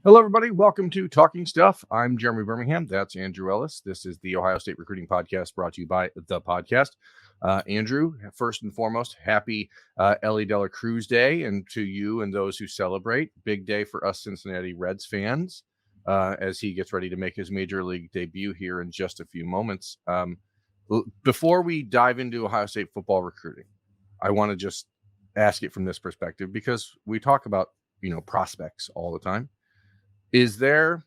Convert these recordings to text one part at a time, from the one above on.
Hello, everybody. Welcome to Talking Stuff. I'm Jeremy Birmingham. That's Andrew Ellis. This is the Ohio State Recruiting Podcast brought to you by The Podcast. Andrew, first and foremost, happy Ellie Dela Cruz Day, and to you and those who celebrate. Big day for us Cincinnati Reds fans as he gets ready to make his Major League debut here in just a few moments. Before we dive into Ohio State football recruiting, I want to just ask it from this perspective because we talk about, prospects all the time. Is there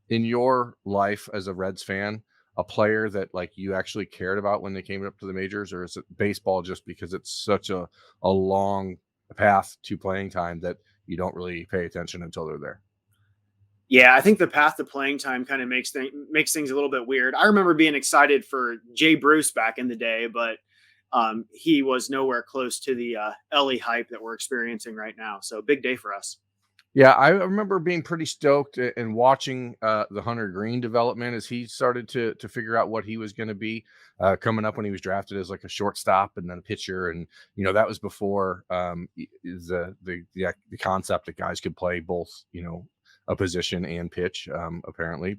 in your life as a Reds fan a player that you actually cared about when they came up to the majors, or is it baseball just because it's such a long path to playing time that you don't really pay attention until they're there? Yeah, I think the path to playing time kind of makes things a little bit weird. I remember being excited for Jay Bruce back in the day, but he was nowhere close to the Ellie hype that we're experiencing right now. So big day for us. Yeah, I remember being pretty stoked and watching the Hunter Green development as he started to figure out what he was going to be coming up when he was drafted as like a shortstop and then a pitcher, and that was before the concept that guys could play both a position and pitch apparently.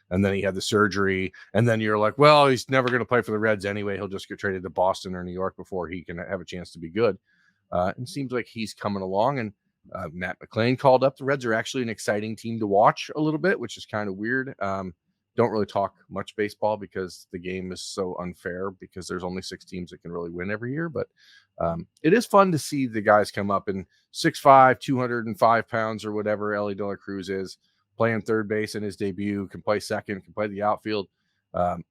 And then he had the surgery, and then you're like, well, he's never going to play for the Reds anyway. He'll just get traded to Boston or New York before he can have a chance to be good. And seems like he's coming along, and Matt McClain called up. The Reds are actually an exciting team to watch a little bit, which is kind of weird. Don't really talk much baseball because the game is so unfair because there's only 6 teams that can really win every year. But it is fun to see the guys come up in 6'5", 205 pounds or whatever Ellie Dela Cruz is, playing third base in his debut, can play second, can play the outfield. I've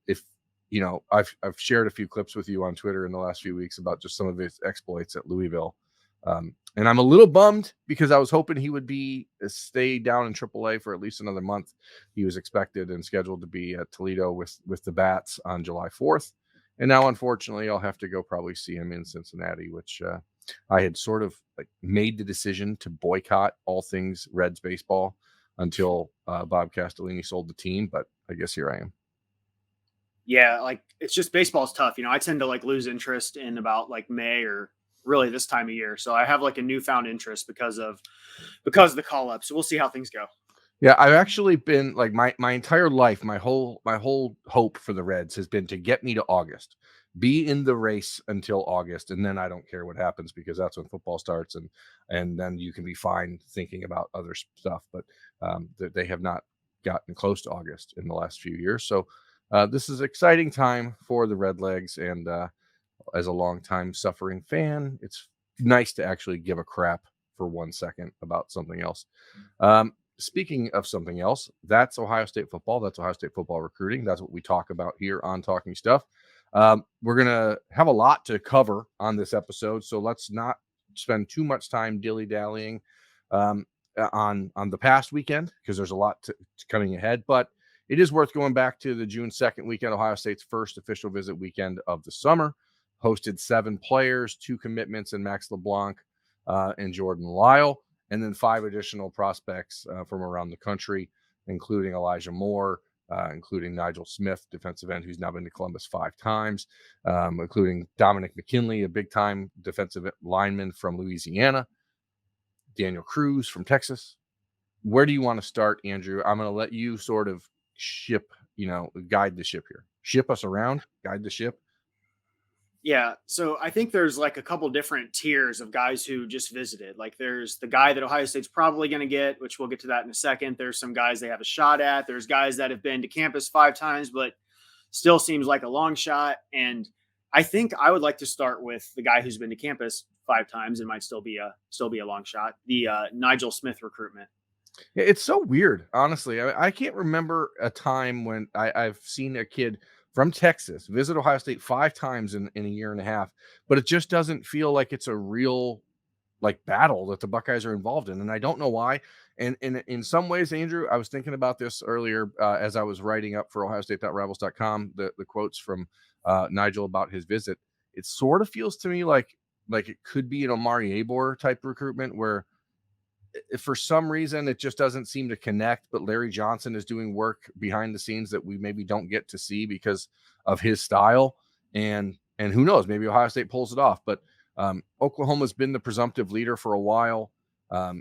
shared a few clips with you on Twitter in the last few weeks about just some of his exploits at Louisville. And I'm a little bummed because I was hoping he would stay down in AAA for at least another month. He was expected and scheduled to be at Toledo with the Bats on July 4th. And now, unfortunately, I'll have to go probably see him in Cincinnati, which I had sort of made the decision to boycott all things Reds baseball until Bob Castellini sold the team. But I guess here I am. Yeah, it's just baseball's tough. I tend to lose interest in about May or really this time of year. So I have a newfound interest because of the call up. So we'll see how things go. Yeah, I've actually been my entire life, my whole hope for the Reds has been to get me to August, be in the race until August, and then I don't care what happens because that's when football starts, and then you can be fine thinking about other stuff. But they have not gotten close to August in the last few years. So this is an exciting time for the Redlegs, and as a longtime suffering fan, it's nice to actually give a crap for 1 second about something else. Speaking of something else, that's Ohio State football. That's Ohio State football recruiting. That's what we talk about here on Talking Stuff. We're going to have a lot to cover on this episode, so let's not spend too much time dilly-dallying on the past weekend because there's a lot coming ahead, but it is worth going back to the June 2nd weekend, Ohio State's first official visit weekend of the summer. Hosted 7 players, 2 commitments in Max LeBlanc and Jordan Lyle, and then 5 additional prospects from around the country, including Elijah Moore, including Nigel Smith, defensive end, who's now been to Columbus 5 times, including Dominic McKinley, a big-time defensive lineman from Louisiana, Daniel Cruz from Texas. Where do you want to start, Andrew? I'm going to let you sort of guide the ship here. Ship us around, guide the ship. Yeah, so I think there's a couple different tiers of guys who just visited. There's the guy that Ohio State's probably going to get, which we'll get to that in a second. There's some guys they have a shot at. There's guys that have been to campus 5 times, but still seems like a long shot. And I think I would like to start with the guy who's been to campus 5 times and might still be a long shot. The Nigel Smith recruitment. It's so weird, honestly. I can't remember a time when I've seen a kid from Texas visit Ohio State 5 times in a year and a half, but it just doesn't feel like it's a real battle that the Buckeyes are involved in. And I don't know why. And in some ways, Andrew, I was thinking about this earlier as I was writing up for OhioState.Rivals.com, the quotes from Nigel about his visit. It sort of feels to me like it could be an Omari Abor type recruitment where for some reason it just doesn't seem to connect, but Larry Johnson is doing work behind the scenes that we maybe don't get to see because of his style. And who knows, maybe Ohio State pulls it off, but Oklahoma's been the presumptive leader for a while.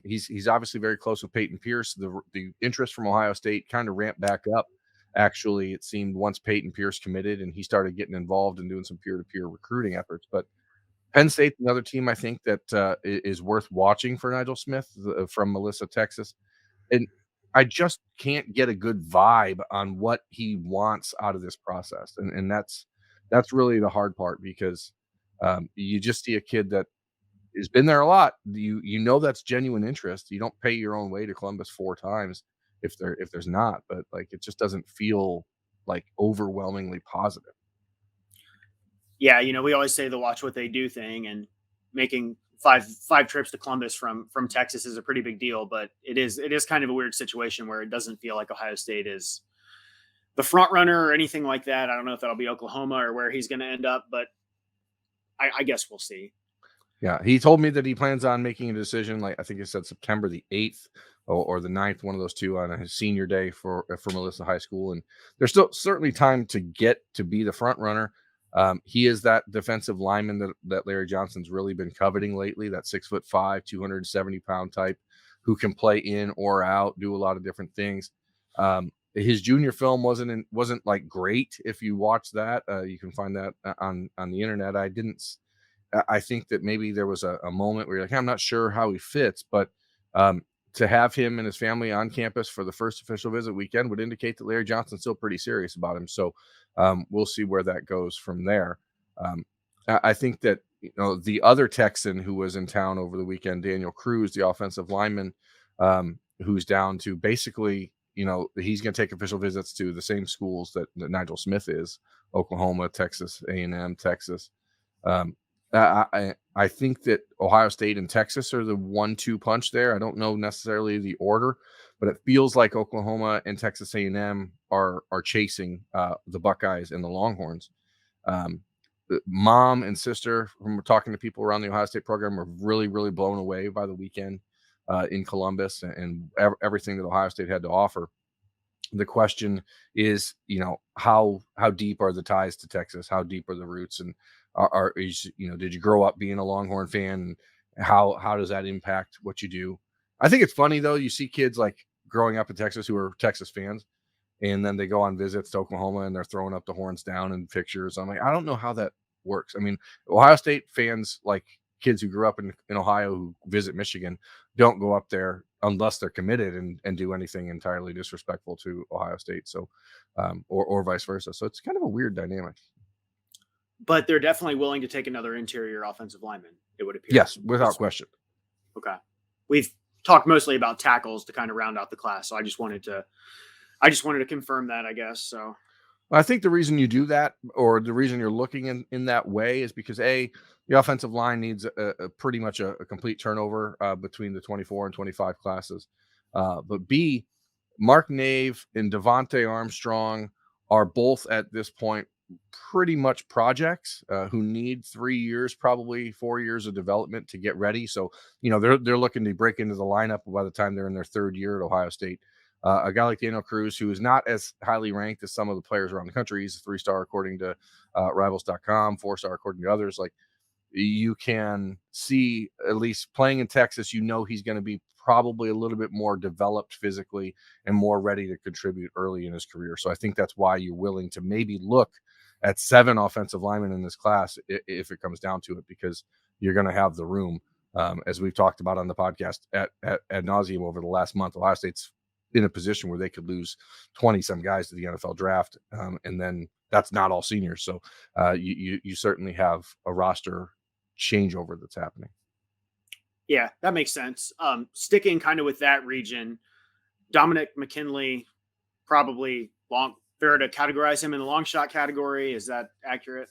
He's obviously very close with Peyton Pierce. The interest from Ohio State kind of ramped back up. Actually, it seemed once Peyton Pierce committed and he started getting involved and doing some peer-to-peer recruiting efforts. But Penn State's another team I think that is worth watching for Nigel Smith from Melissa, Texas. And I just can't get a good vibe on what he wants out of this process, and that's really the hard part because you just see a kid that has been there a lot. You know that's genuine interest. You don't pay your own way to Columbus 4 times if there's not, but, like, it just doesn't feel, like, overwhelmingly positive. Yeah, we always say the watch what they do thing, and making five trips to Columbus from Texas is a pretty big deal. But it is kind of a weird situation where it doesn't feel like Ohio State is the front runner or anything like that. I don't know if that'll be Oklahoma or where he's going to end up, but I guess we'll see. Yeah, he told me that he plans on making a decision, like, I think he said September the 8th or the 9th, one of those 2 on his senior day for Melissa High School, and there's still certainly time to get to be the front runner. He is that defensive lineman that Larry Johnson's really been coveting lately, that 6'5", 270-pound type who can play in or out, do a lot of different things. His junior film wasn't like great. If you watch that, you can find that on the internet. I think that maybe there was a moment where you're like, I'm not sure how he fits, but um, to have him and his family on campus for the first official visit weekend would indicate that Larry Johnson's still pretty serious about him. So we'll see where that goes from there. Um, I think that the other Texan who was in town over the weekend, Daniel Cruz, the offensive lineman, who's down to basically, he's going to take official visits to the same schools that Nigel Smith is: Oklahoma, Texas A&M, Texas. Um, I think that Ohio State and Texas are the 1-2 punch there. I don't know necessarily the order, but it feels like Oklahoma and Texas A&M are chasing the Buckeyes and the Longhorns. Um, the mom and sister, from talking to people around the Ohio State program, were really, really blown away by the weekend in Columbus and everything that Ohio State had to offer. The question is, how deep are the ties to Texas? How deep are the roots? And did you grow up being a Longhorn fan? And how does that impact what you do? I think it's funny though. You see kids like growing up in Texas who are Texas fans, and then they go on visits to Oklahoma and they're throwing up the horns down in pictures. I'm like, I don't know how that works. I mean, Ohio State fans, like kids who grew up in Ohio who visit Michigan, don't go up there unless they're committed and do anything entirely disrespectful to Ohio State. So, or vice versa. So it's kind of a weird dynamic. But they're definitely willing to take another interior offensive lineman, it would appear. Yes, without question. Okay. We've talked mostly about tackles to kind of round out the class. So I just wanted to confirm that, I guess. So I think the reason you do that, or the reason you're looking in that way, is because the offensive line needs a pretty much a complete turnover between the 24 and 25 classes. But B, Mark Nave and Devontae Armstrong are both at this point pretty much projects who need 3 years, probably 4 years of development to get ready. So, they're looking to break into the lineup by the time they're in their 3rd year at Ohio State. A guy like Daniel Cruz, who is not as highly ranked as some of the players around the country. He's a 3-star according to Rivals.com, 4-star according to others. Like, you can see, at least playing in Texas, he's going to be probably a little bit more developed physically and more ready to contribute early in his career. So I think that's why you're willing to maybe look at 7 offensive linemen in this class if it comes down to it, because you're going to have the room. As we've talked about on the podcast at nauseum over the last month, Ohio State's in a position where they could lose 20 some guys to the NFL draft. And then that's not all seniors. So you certainly have a roster changeover that's happening. yeah, that makes sense. Sticking kind of with that region, Dominic McKinley, probably fair to categorize him in the long shot category. Is that accurate?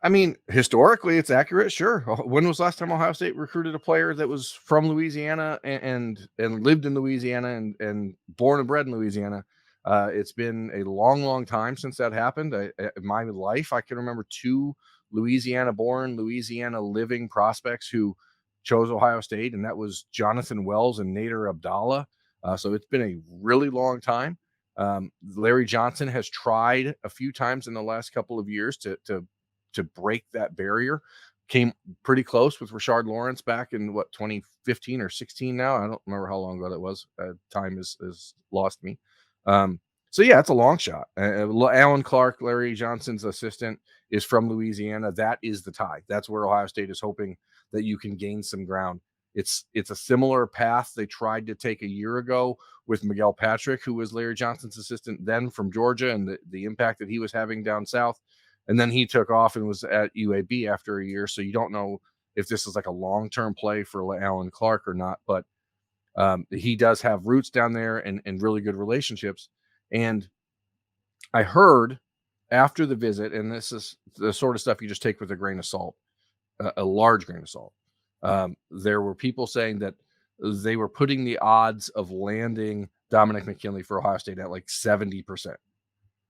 I mean, historically, it's accurate. Sure. When was last time Ohio State recruited a player that was from Louisiana and lived in Louisiana and born and bred in Louisiana? It's been a long, long time since that happened. In my life, I can remember 2 Louisiana-born, Louisiana-living prospects who chose Ohio State, and that was Jonathan Wells and Nader Abdallah. So it's been a really long time. Larry Johnson has tried a few times in the last couple of years to break that barrier, came pretty close with Rashard Lawrence back in what 2015 or 16 now. I don't remember how long ago that was. Time is lost me. So yeah, it's a long shot. Alan Clark, Larry Johnson's assistant, is from Louisiana. That is the tie. That's where Ohio State is hoping that you can gain some ground. It's a similar path they tried to take a year ago with Miguel Patrick, who was Larry Johnson's assistant then from Georgia, and the impact that he was having down south. And then he took off and was at UAB after a year. So you don't know if this is like a long-term play for Alan Clark or not, but he does have roots down there and really good relationships. And I heard after the visit, and this is the sort of stuff you just take with a grain of salt, a large grain of salt. There were people saying that they were putting the odds of landing Dominic McKinley for Ohio State at like 70%,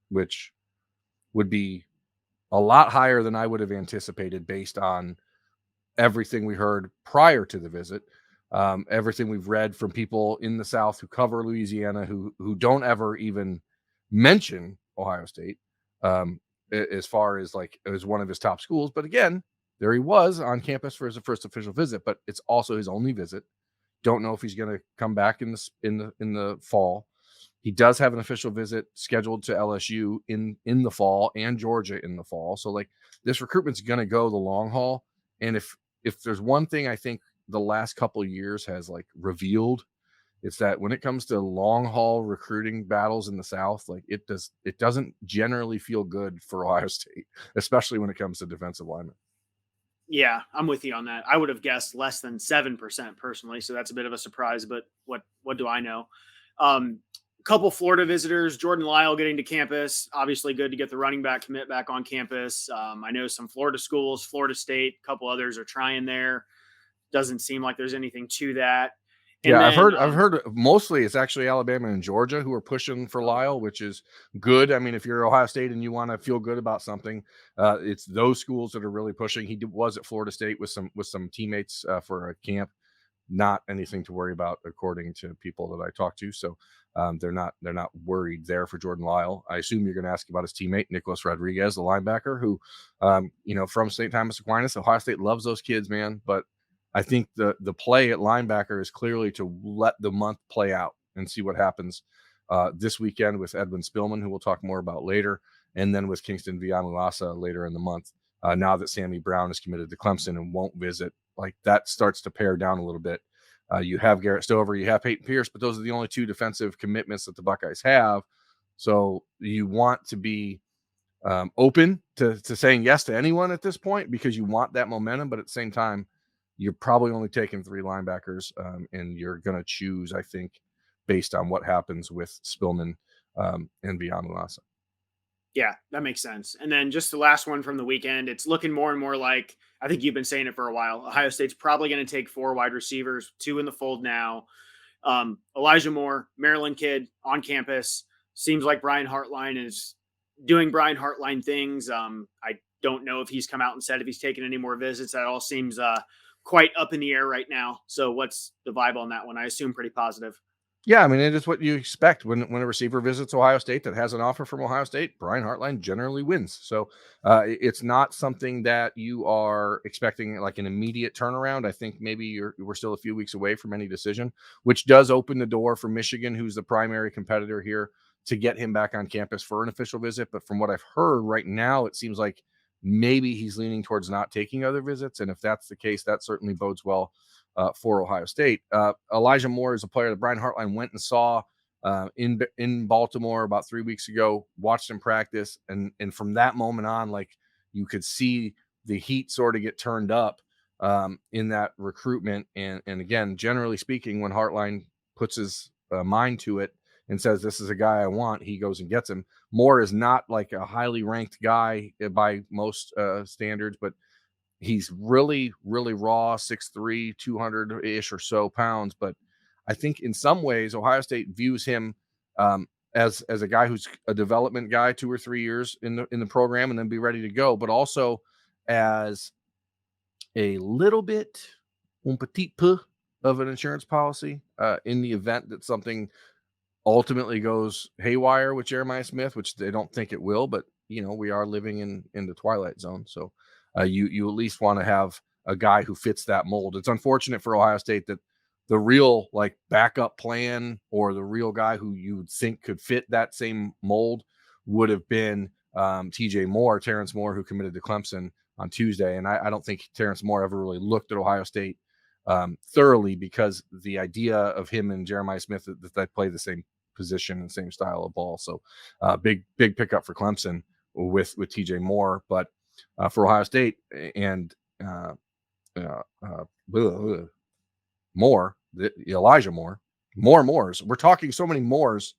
which would be a lot higher than I would have anticipated based on everything we heard prior to the visit, everything we've read from people in the South who cover Louisiana, who don't ever even mention Ohio State as far as like as one of his top schools. But again, there he was on campus for his first official visit, but it's also his only visit. Don't know if he's going to come back in the fall. He does have an official visit scheduled to LSU in the fall and Georgia in the fall. So like this recruitment's going to go the long haul. And if there's one thing I think the last couple of years has like revealed, it's that when it comes to long haul recruiting battles in the South, like it doesn't generally feel good for Ohio State, especially when it comes to defensive linemen. Yeah, I'm with you on that. I would have guessed less than 7% personally, so that's a bit of a surprise. But what do I know? Couple Florida visitors, Jordan Lyle getting to campus. Obviously, good to get the running back commit back on campus. I know some Florida schools, Florida State, a couple others are trying there. Doesn't seem like there's anything to that. And Yeah, then, I've heard mostly it's actually Alabama and Georgia who are pushing for Lyle, which is good. I mean, if you're Ohio State and you want to feel good about something, it's those schools that are really pushing. Was at Florida State with some teammates for a camp. Not anything to worry about, according to people that I talked to. So they're not worried there for Jordan Lyle. I assume you're going to ask about his teammate Nicholas Rodriguez, the linebacker, who from St. Thomas Aquinas. Ohio State loves those kids, man. But I think the play at linebacker is clearly to let the month play out and see what happens this weekend with Edwin Spillman, who we'll talk more about later, and then with Kingston Viamuasa later in the month. Now that Sammy Brown is committed to Clemson and won't visit, like that starts to pare down a little bit. You have Garrett Stover, you have Peyton Pierce, but those are the only two defensive commitments that the Buckeyes have. So you want to be open to saying yes to anyone at this point because you want that momentum, but at the same time, you're probably only taking 3 linebackers, and you're going to choose, I think, based on what happens with Spillman and Viamuasa. yeah, that makes sense. And then just the last one from the weekend, it's looking more and more like, I think you've been saying it for a while. Ohio State's probably going to take 4 wide receivers, 2 in the fold now. Elijah Moore, Maryland kid on campus. Seems like Brian Hartline is doing Brian Hartline things. I don't know if he's come out and said if he's taken any more visits. That all seems quite up in the air right now. So what's the vibe on that one? I assume pretty positive. Yeah, I mean, it is what you expect when a receiver visits Ohio State that has an offer from Ohio State. Brian Hartline generally wins, so it's not something that you are expecting like an immediate turnaround. I think maybe we're still a few weeks away from any decision, which does open the door for Michigan, who's the primary competitor here, to get him back on campus for an official visit. But from what I've heard right now, it seems like maybe he's leaning towards not taking other visits, and if that's the case, that certainly bodes well for Ohio State. Elijah Moore is a player that Brian Hartline went and saw in Baltimore about 3 weeks ago, watched him practice. And from that moment on, like you could see the heat sort of get turned up in that recruitment. And again, generally speaking, when Hartline puts his mind to it and says, this is a guy I want, he goes and gets him. Moore is not like a highly ranked guy by most standards, but he's really, really raw, 6'3", 200-ish or so pounds. But I think in some ways, Ohio State views him as a guy who's a development guy, 2 or 3 years in the program and then be ready to go, but also as a little bit un petit peu of an insurance policy in the event that something ultimately goes haywire with Jeremiah Smith, which they don't think it will, but we are living in the twilight zone. So You at least want to have a guy who fits that mold. It's unfortunate for Ohio State that the real like backup plan or the real guy who you would think could fit that same mold would have been Terrence Moore, who committed to Clemson on Tuesday. And I don't think Terrence Moore ever really looked at Ohio State thoroughly, because the idea of him and Jeremiah Smith that they play the same position and same style of ball. So big pickup for Clemson with TJ Moore, but for Ohio State and Elijah Moores. We're talking so many Moores,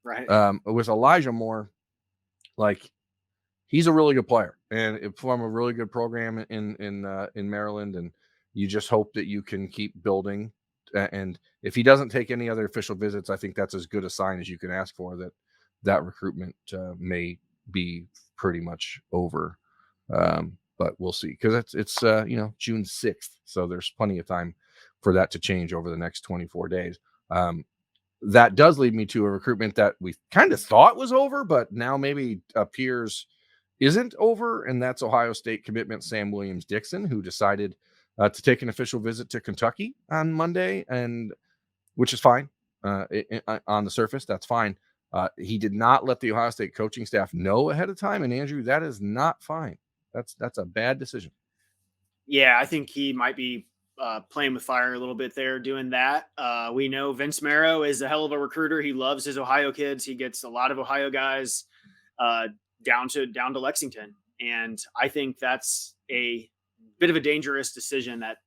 Right. With Elijah Moore, like he's a really good player and from a really good program in Maryland, and you just hope that you can keep building. And if he doesn't take any other official visits, I think that's as good a sign as you can ask for that recruitment may be pretty much over. But we'll see, because it's June 6th, so there's plenty of time for that to change over the next 24 days. That does lead me to a recruitment that we kind of thought was over, but now maybe appears isn't over, and that's Ohio State commitment Sam Williams-Dixon, who decided to take an official visit to Kentucky on Monday, and which is fine. On the surface, that's fine. He did not let the Ohio State coaching staff know ahead of time, and Andrew, that is not fine. That's a bad decision. Yeah, I think he might be playing with fire a little bit there doing that. We know Vince Marrow is a hell of a recruiter. He loves his Ohio kids. He gets a lot of Ohio guys down to Lexington. And I think that's a bit of a dangerous decision that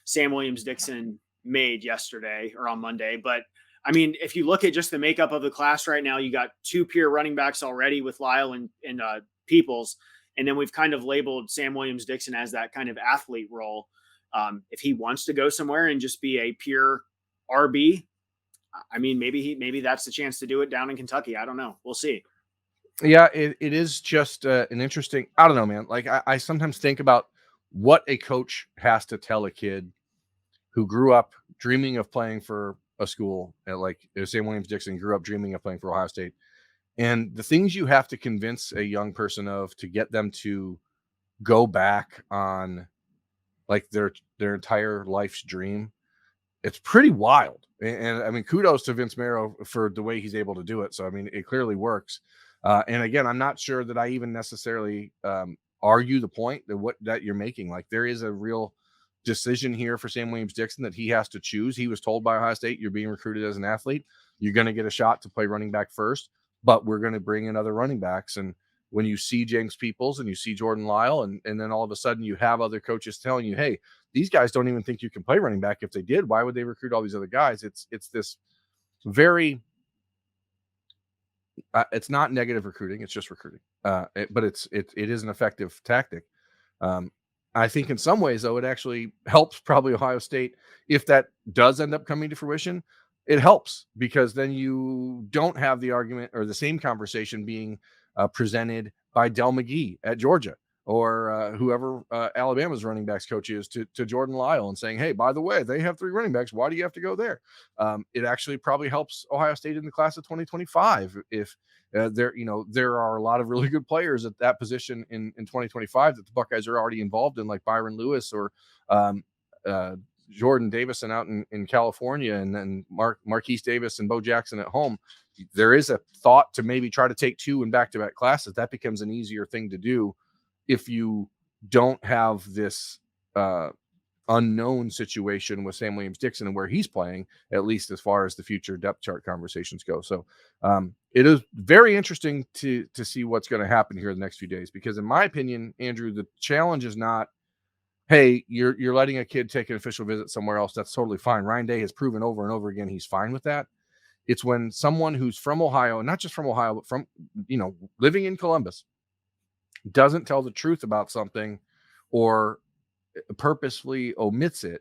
Sam Williams-Dixon made yesterday or on Monday. But I mean, if you look at just the makeup of the class right now, you got 2 pure running backs already with Lyle and Peoples. And then we've kind of labeled Sam Williams-Dixon as that kind of athlete role. If he wants to go somewhere and just be a pure RB, I mean, maybe that's the chance to do it down in Kentucky. I don't know. We'll see. Yeah, it is just an interesting, I don't know, man. Like I sometimes think about what a coach has to tell a kid who grew up dreaming of playing for a school, like Sam Williams-Dixon grew up dreaming of playing for Ohio State. And the things you have to convince a young person of to get them to go back on like their entire life's dream, it's pretty wild. And I mean, kudos to Vince Marrow for the way he's able to do it. So, I mean, it clearly works. And again, I'm not sure that I even necessarily argue the point that you're making. Like, there is a real decision here for Sam Williams-Dixon that he has to choose. He was told by Ohio State, you're being recruited as an athlete. You're going to get a shot to play running back first, but we're going to bring in other running backs. And when you see James Peoples and you see Jordan Lyle, and then all of a sudden you have other coaches telling you, hey, these guys don't even think you can play running back. If they did, why would they recruit all these other guys? It's this very it's not negative recruiting. It's just recruiting. But it is an effective tactic. I think in some ways, though, it actually helps probably Ohio State. If that does end up coming to fruition, it helps, because then you don't have the argument or the same conversation being presented by Del McGee at Georgia, or whoever Alabama's running backs coach is to Jordan Lyle, and saying, hey, by the way, they have 3 running backs. Why do you have to go there? It actually probably helps Ohio State in the class of 2025 if there are a lot of really good players at that position in 2025 that the Buckeyes are already involved in, like Byron Lewis or Jordan Davison out in California, and then Marquise Davis and Bo Jackson at home. There is a thought to maybe try to take 2 in back-to-back classes. That becomes an easier thing to do if you don't have this unknown situation with Sam Williams-Dixon and where he's playing, at least as far as the future depth chart conversations go. So it is very interesting to see what's going to happen here in the next few days, because in my opinion, Andrew, the challenge is not, hey, you're letting a kid take an official visit somewhere else. That's totally fine. Ryan Day has proven over and over again he's fine with that. It's when someone who's from Ohio, and not just from Ohio, but from, living in Columbus, doesn't tell the truth about something or purposefully omits it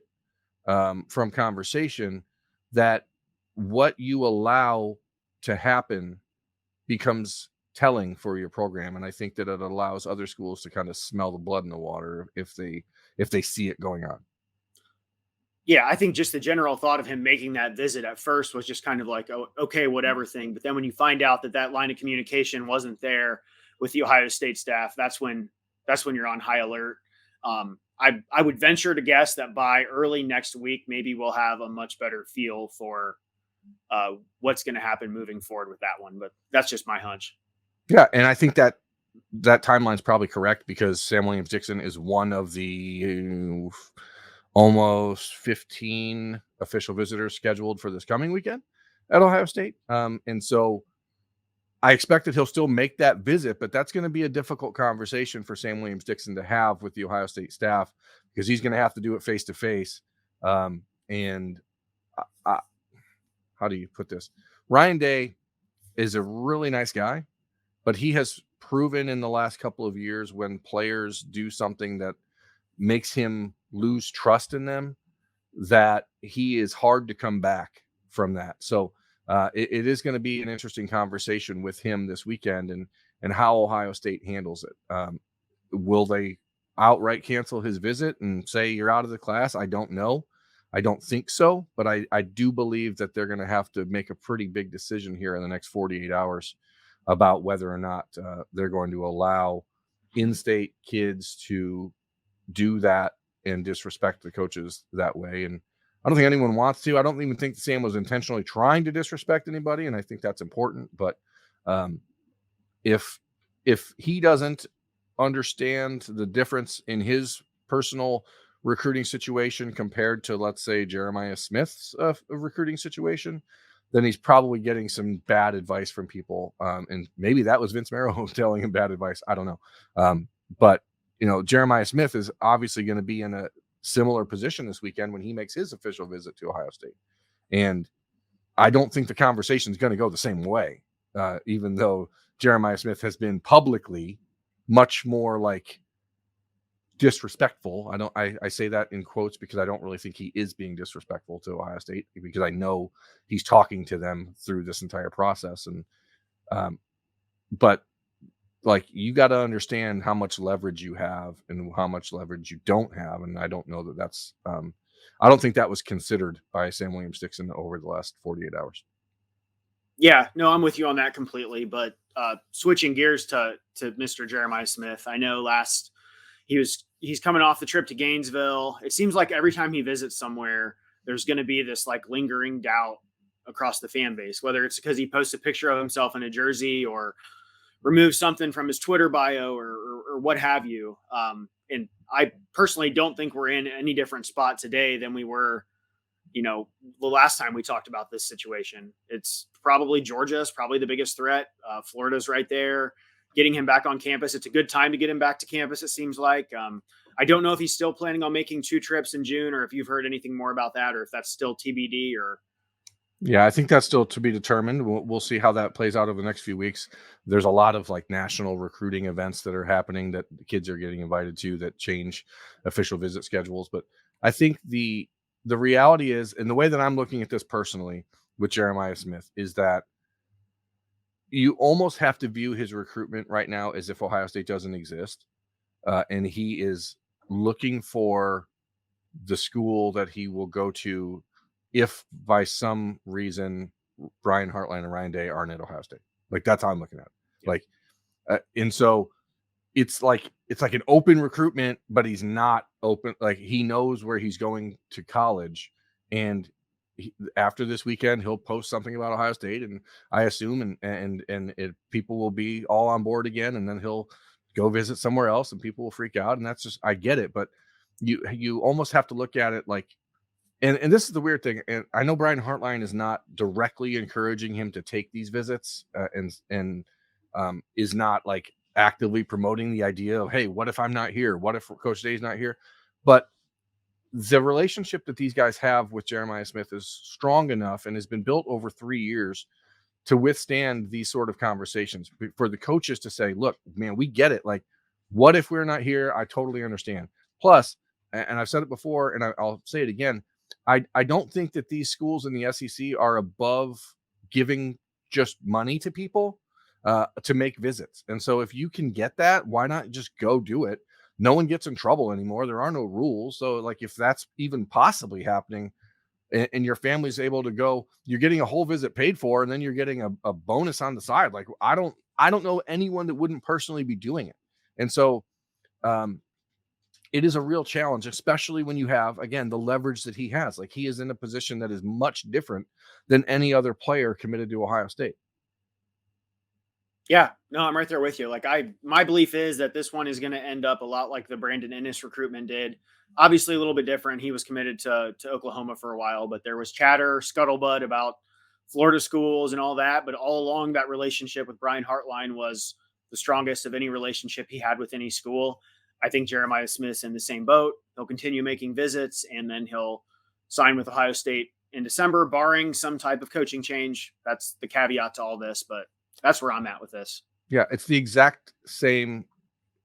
from conversation, that what you allow to happen becomes telling for your program. And I think that it allows other schools to kind of smell the blood in the water if they see it going on. Yeah, I think just the general thought of him making that visit at first was just kind of like, oh, okay, whatever thing. But then when you find out that line of communication wasn't there with the Ohio State staff, that's when you're on high alert. I would venture to guess that by early next week, maybe we'll have a much better feel for what's going to happen moving forward with that one. But that's just my hunch. Yeah, and I think that timeline's probably correct because Sam Williams-Dixon is one of the almost 15 official visitors scheduled for this coming weekend at Ohio State. And so I expect that he'll still make that visit, but that's going to be a difficult conversation for Sam Williams-Dixon to have with the Ohio State staff because he's going to have to do it face to face. And how do you put this? Ryan Day is a really nice guy, but he has proven in the last couple of years when players do something that makes him lose trust in them, that he is hard to come back from that. So it is going to be an interesting conversation with him this weekend and how Ohio State handles it. Will they outright cancel his visit and say you're out of the class? I don't know. I don't think so, but I do believe that they're going to have to make a pretty big decision here in the next 48 hours about whether or not they're going to allow in-state kids to do that and disrespect the coaches that way. And I don't think anyone wants to. I don't even think Sam was intentionally trying to disrespect anybody, and I think that's important. But if he doesn't understand the difference in his personal recruiting situation compared to, let's say, Jeremiah Smith's recruiting situation, then he's probably getting some bad advice from people. And maybe that was Vince Marrow telling him bad advice. I don't know. But, Jeremiah Smith is obviously going to be in a similar position this weekend when he makes his official visit to Ohio State. And I don't think the conversation is going to go the same way, even though Jeremiah Smith has been publicly much more like disrespectful. I say that in quotes because I don't really think he is being disrespectful to Ohio State, because I know he's talking to them through this entire process. And but like, you got to understand how much leverage you have and how much leverage you don't have. And I don't know that that's I don't think that was considered by Sam Williams-Dixon over the last 48 hours. Yeah, no, I'm with you on that completely. But switching gears to Mr. Jeremiah Smith, I know he's coming off the trip to Gainesville. It seems like every time he visits somewhere, there's going to be this like lingering doubt across the fan base, whether it's because he posts a picture of himself in a jersey or removes something from his Twitter bio or what have you. And I personally don't think we're in any different spot today than we were, the last time we talked about this situation. It's probably Georgia's probably the biggest threat. Florida's right there. Getting him back on campus, it's a good time to get him back to campus, it seems like. I don't know if he's still planning on making 2 trips in June, or if you've heard anything more about that, or if that's still TBD. Yeah, I think that's still to be determined. We'll see how that plays out over the next few weeks. There's a lot of like national recruiting events that are happening that the kids are getting invited to that change official visit schedules. But I think the reality is, and the way that I'm looking at this personally with Jeremiah Smith, is that you almost have to view his recruitment right now as if Ohio State doesn't exist. And he is looking for the school that he will go to if by some reason Brian Hartline and Ryan Day aren't at Ohio State. Like, that's how I'm looking at it. Yeah. Like, and so it's like an open recruitment, but he's not open. Like, he knows where he's going to college, and after this weekend, he'll post something about Ohio State, and I assume, and people will be all on board again, and then he'll go visit somewhere else, and people will freak out, and that's just, I get it, but you almost have to look at it like, and this is the weird thing, and I know Brian Hartline is not directly encouraging him to take these visits, and is not like actively promoting the idea of, hey, what if I'm not here? What if Coach Day's not here? But the relationship that these guys have with Jeremiah Smith is strong enough and has been built over 3 years to withstand these sort of conversations, for the coaches to say, look, man, we get it. Like, what if we're not here? I totally understand. Plus, and I've said it before, and I'll say it again, I don't think that these schools in the SEC are above giving just money to people to make visits. And so if you can get that, why not just go do it? No one gets in trouble anymore. There are no rules. So like, if that's even possibly happening, and your family's able to go, you're getting a whole visit paid for, and then you're getting a bonus on the side. Like, I don't know anyone that wouldn't personally be doing it. And so it is a real challenge, especially when you have, again, the leverage that he has. Like, he is in a position that is much different than any other player committed to Ohio State. Yeah, no, I'm right there with you. Like my belief is that this one is going to end up a lot like the Brandon Ennis recruitment did. Obviously, a little bit different. He was committed to Oklahoma for a while, but there was chatter, scuttlebutt about Florida schools and all that. But all along, that relationship with Brian Hartline was the strongest of any relationship he had with any school. I think Jeremiah Smith's in the same boat. He'll continue making visits, and then he'll sign with Ohio State in December, barring some type of coaching change. That's the caveat to all this, but that's where I'm at with this. Yeah, it's the exact same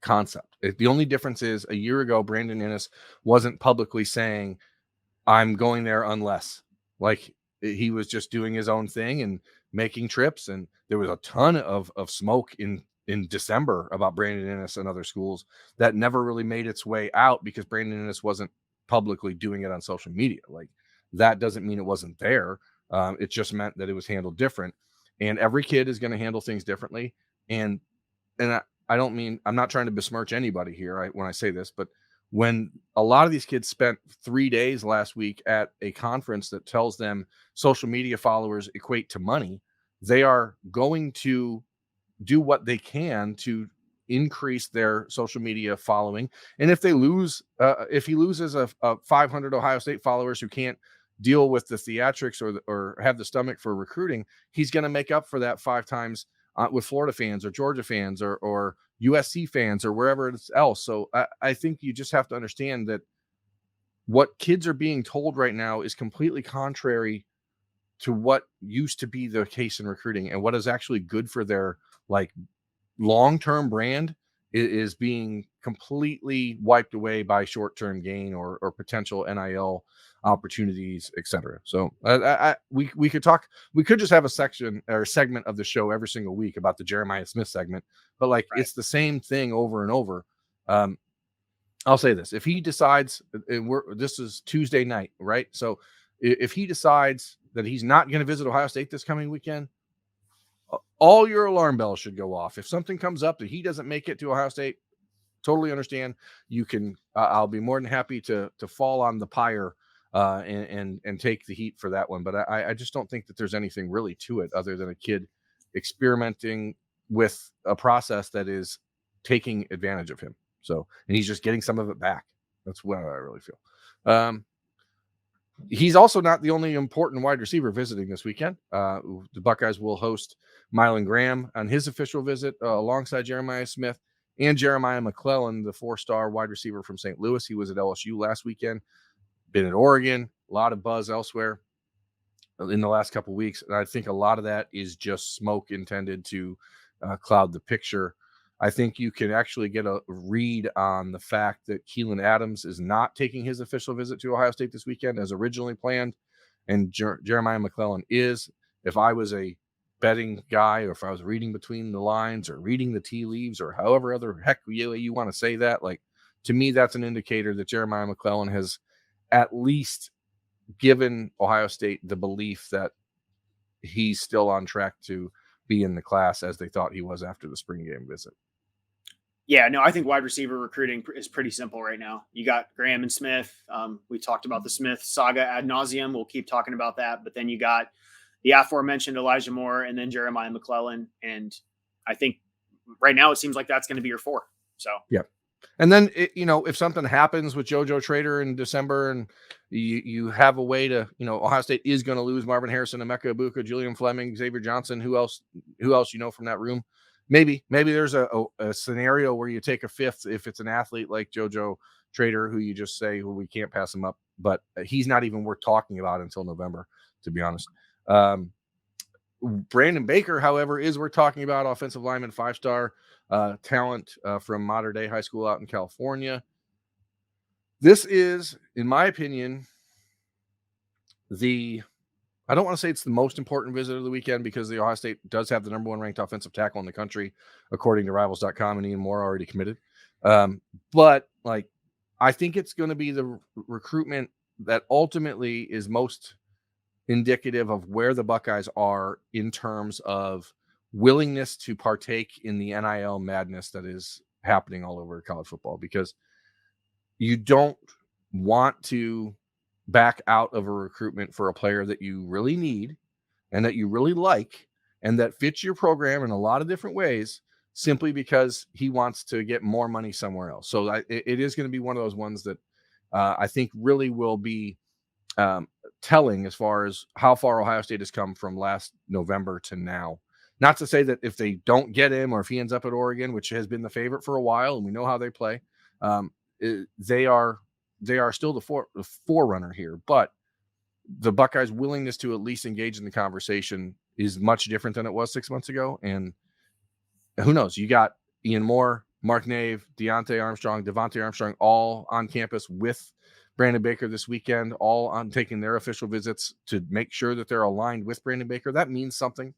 concept. The only difference is a year ago, Brandon Ennis wasn't publicly saying, I'm going there unless. Like, he was just doing his own thing and making trips. And there was a ton of smoke in December about Brandon Ennis and other schools that never really made its way out because Brandon Ennis wasn't publicly doing it on social media. Like, that doesn't mean it wasn't there. It just meant that it was handled different. And every kid is going to handle things differently. And I don't mean, I'm not trying to besmirch anybody here when I say this, but when a lot of these kids spent 3 days last week at a conference that tells them social media followers equate to money, they are going to do what they can to increase their social media following. And if they lose, if he loses a 500 Ohio State followers who can't deal with the theatrics or have the stomach for recruiting, he's going to make up for that 5 times with Florida fans or Georgia fans or USC fans or wherever else. So I think you just have to understand that what kids are being told right now is completely contrary to what used to be the case in recruiting, and what is actually good for their like long-term brand is being completely wiped away by short-term gain or potential NIL opportunities, etc. So we could talk. We could just have a section or segment of the show every single week about the Jeremiah Smith segment, but like Right. it's the same thing over and over. I'll say this: if he decides, and this is Tuesday night, right? So if he decides that he's not going to visit Ohio State this coming weekend, all your alarm bells should go off. If something comes up that he doesn't make it to Ohio State, totally understand. You can. I'll be more than happy to fall on the pyre and take the heat for that one. But I just don't think that there's anything really to it other than a kid experimenting with a process that is taking advantage of him. So, and he's just getting some of it back. That's what I really feel. He's also not the only important wide receiver visiting this weekend. The Buckeyes will host Mylan Graham on his official visit alongside Jeremiah Smith and Jeremiah McClellan, the 4-star wide receiver from St. Louis. He was at LSU last weekend, been at Oregon, a lot of buzz elsewhere in the last couple of weeks. And I think a lot of that is just smoke intended to cloud the picture. I think you can actually get a read on the fact that Keelan Adams is not taking his official visit to Ohio State this weekend as originally planned, and Jeremiah McClellan is. If I was a betting guy, or if I was reading between the lines or reading the tea leaves or however other heck you want to say that, like, to me, that's an indicator that Jeremiah McClellan has at least given Ohio State the belief that he's still on track to be in the class as they thought he was after the spring game visit. Yeah, no, I think wide receiver recruiting is pretty simple right now. You got Graham and Smith. We talked about the Smith saga ad nauseum. We'll keep talking about that. But then you got the aforementioned Elijah Moore and then Jeremiah McClellan. And I think right now it seems like that's going to be your 4. So, yeah. And then, if something happens with JoJo Trader in December and you have a way to, Ohio State is going to lose Marvin Harrison, Emeka Ibuka, Julian Fleming, Xavier Johnson, who else from that room. Maybe there's a scenario where you take a 5th if it's an athlete like JoJo Trader, who you just say, well, we can't pass him up. But he's not even worth talking about until November, to be honest. Brandon Baker, however, is worth talking about. Offensive lineman, 5-star talent from Mater Dei High School out in California. This is, in my opinion, I don't want to say it's the most important visit of the weekend because the Ohio State does have the number 1 ranked offensive tackle in the country, according to Rivals.com, and Ian Moore already committed. But I think it's going to be the recruitment that ultimately is most indicative of where the Buckeyes are in terms of willingness to partake in the NIL madness that is happening all over college football. Because you don't want to back out of a recruitment for a player that you really need and that you really like and that fits your program in a lot of different ways simply because he wants to get more money somewhere else. So it is going to be one of those ones that I think really will be um, telling as far as how far Ohio State has come from last November to now. Not to say that if they don't get him or if he ends up at Oregon, which has been the favorite for a while, and we know how they play, um, they are still the forerunner here. But the Buckeyes' willingness to at least engage in the conversation is much different than it was 6 months ago. And who knows? You got Ian Moore, Mark Nave, Devontae Armstrong, all on campus with Brandon Baker this weekend, all on taking their official visits to make sure that they're aligned with Brandon Baker. That means something.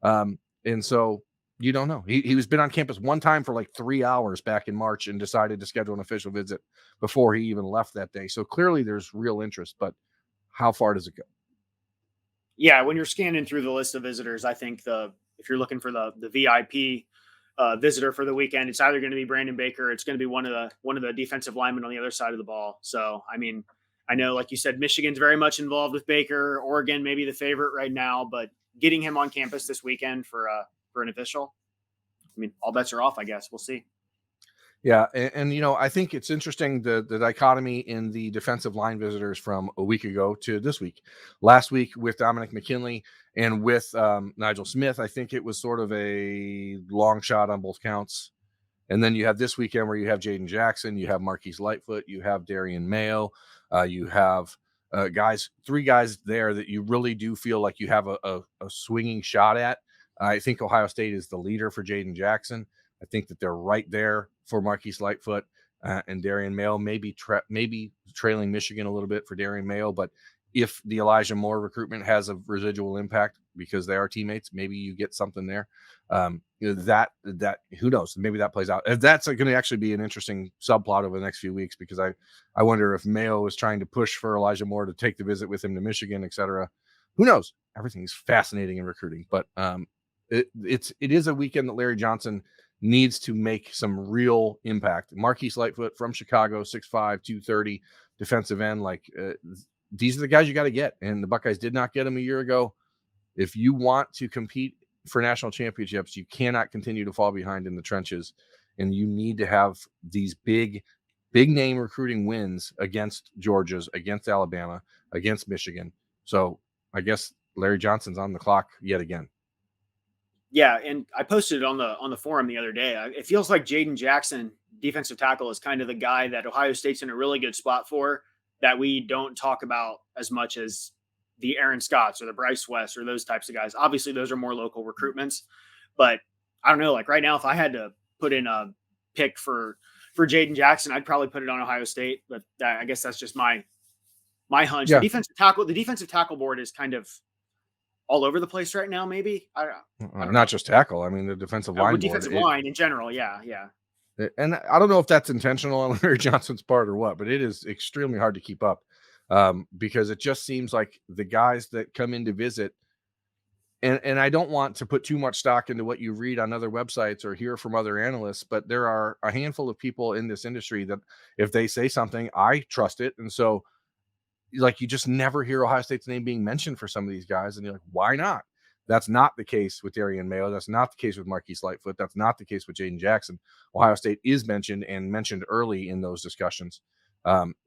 And so you don't know. He was been on campus one time for like 3 hours back in March and decided to schedule an official visit before he even left that day. So clearly there's real interest, but how far does it go? Yeah, when you're scanning through the list of visitors, I think if you're looking for the VIP visitor for the weekend, it's either going to be Brandon Baker, it's going to be one of the defensive linemen on the other side of the ball. So, I mean, I know, like you said, Michigan's very much involved with Baker. Oregon maybe the favorite right now, but getting him on campus this weekend for an official, I mean, all bets are off. I guess we'll see. Yeah, and I think it's interesting the dichotomy in the defensive line visitors from a week ago to this week. Last week with Dominic McKinley and with Nigel Smith, I think it was sort of a long shot on both counts. And then you have this weekend where you have Jaden Jackson, you have Marquise Lightfoot, you have Darian Mayo, you have three guys there that you really do feel like you have a swinging shot at. I think Ohio State is the leader for Jaden Jackson. I think that they're right there for Marquise Lightfoot and Darian Mayo, maybe trailing Michigan a little bit for Darian Mayo. But if the Elijah Moore recruitment has a residual impact because they are teammates, maybe you get something there. That who knows? Maybe that plays out. That's going to actually be an interesting subplot over the next few weeks because I wonder if Mayo is trying to push for Elijah Moore to take the visit with him to Michigan, et cetera. Who knows? Everything's fascinating in recruiting, but it is a weekend that Larry Johnson needs to make some real impact. Marquise Lightfoot from Chicago, 6'5", 230, defensive end. These are the guys you got to get, and the Buckeyes did not get them a year ago. If you want to compete for national championships, you cannot continue to fall behind in the trenches, and you need to have these big name recruiting wins against Georgia's, against Alabama, against Michigan. So I guess Larry Johnson's on the clock yet again. Yeah, and I posted it on the forum the other day. It feels like Jaden Jackson, defensive tackle, is kind of the guy that Ohio State's in a really good spot for that we don't talk about as much as the Aaron Scotts or the Bryce West or those types of guys. Obviously, those are more local recruitments, but I don't know. Like right now, if I had to put in a pick for Jaden Jackson, I'd probably put it on Ohio State. But I guess that's just my hunch. Yeah. The defensive tackle board is kind of all over the place right now. Maybe I don't Not know. just tackle. I mean, the defensive line Defensive board. line in general. Yeah. And I don't know if that's intentional on Larry Johnson's part or what, but it is extremely hard to keep up because it just seems like the guys that come in to visit, and I don't want to put too much stock into what you read on other websites or hear from other analysts, but there are a handful of people in this industry that if they say something, I trust it. And so like you just never hear Ohio State's name being mentioned for some of these guys. And you're like, why not? That's not the case with Darian Mayo. That's not the case with Marquise Lightfoot. That's not the case with Jaden Jackson. Ohio State is mentioned and mentioned early in those discussions.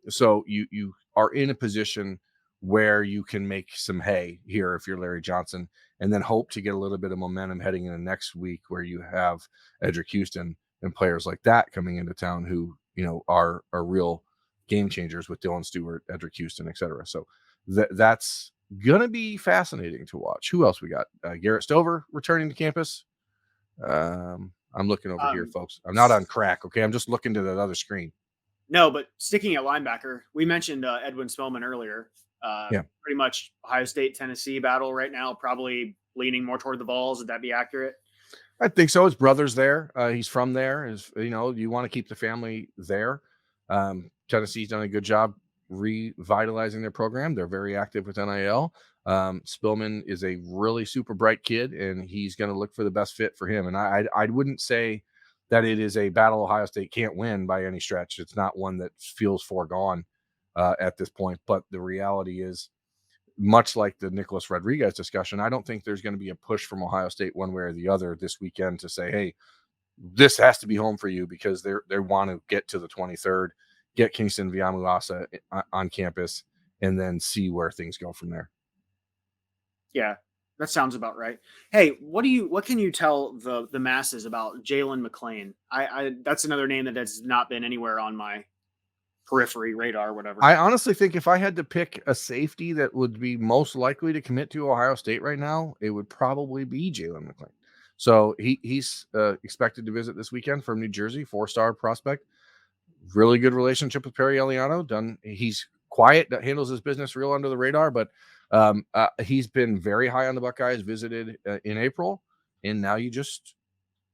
So you are in a position where you can make some hay here if you're Larry Johnson, and then hope to get a little bit of momentum heading into next week where you have Edric Houston and players like that coming into town who, are real game changers with Dylan Stewart, Edric Houston, et cetera. So that's going to be fascinating to watch. Who else we got? Garrett Stover returning to campus. I'm looking over here, folks. I'm not on crack. Okay. I'm just looking to that other screen. No, but sticking at linebacker, we mentioned Edwin Spellman earlier. Yeah. Pretty much Ohio State, Tennessee battle right now, probably leaning more toward the Vols. Would that be accurate? I think so. His brother's there. He's from there. You want to keep the family there. Tennessee's done a good job revitalizing their program. They're very active with NIL. Spillman is a really super bright kid, and he's going to look for the best fit for him. And I wouldn't say that it is a battle Ohio State can't win by any stretch. It's not one that feels foregone at this point. But the reality is, much like the Nicholas Rodriguez discussion, I don't think there's going to be a push from Ohio State one way or the other this weekend to say, hey, this has to be home for you, because they want to get to the 23rd, get Kingston Viamuasa on campus, and then see where things go from there. Yeah, that sounds about right. Hey, what can you tell the masses about Jalen McLean? I that's another name that has not been anywhere on my periphery radar, whatever. I honestly think if I had to pick a safety that would be most likely to commit to Ohio State right now, it would probably be Jalen McLean. So he's expected to visit this weekend from New Jersey, 4-star prospect. Really good relationship with Perry Eliano. He's quiet, that handles his business real under the radar, but he's been very high on the Buckeyes, visited in April, and now you just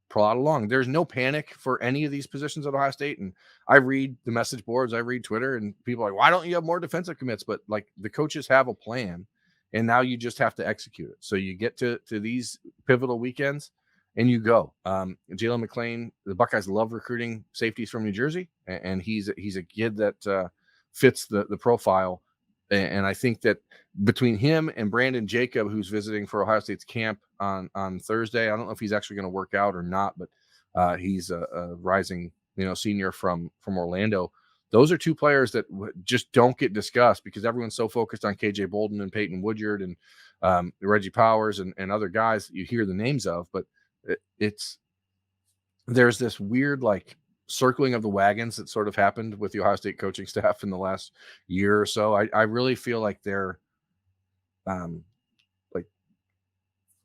plod along. There's no panic for any of these positions at Ohio State. And I read the message boards, I read Twitter, and people are like, why don't you have more defensive commits? But like, the coaches have a plan, and now you just have to execute it. So you get to these pivotal weekends and you go. Jalen McLean, the Buckeyes love recruiting safeties from New Jersey, and he's a kid that fits the profile. And I think that between him and Brandon Jacob, who's visiting for Ohio State's camp on Thursday, I don't know if he's actually going to work out or not, but he's a rising senior from Orlando. Those are two players that just don't get discussed because everyone's so focused on KJ Bolden and Peyton Woodyard and Reggie Powers and other guys that you hear the names of, but there's this weird like circling of the wagons that sort of happened with the Ohio State coaching staff in the last year or so. I really feel like they're like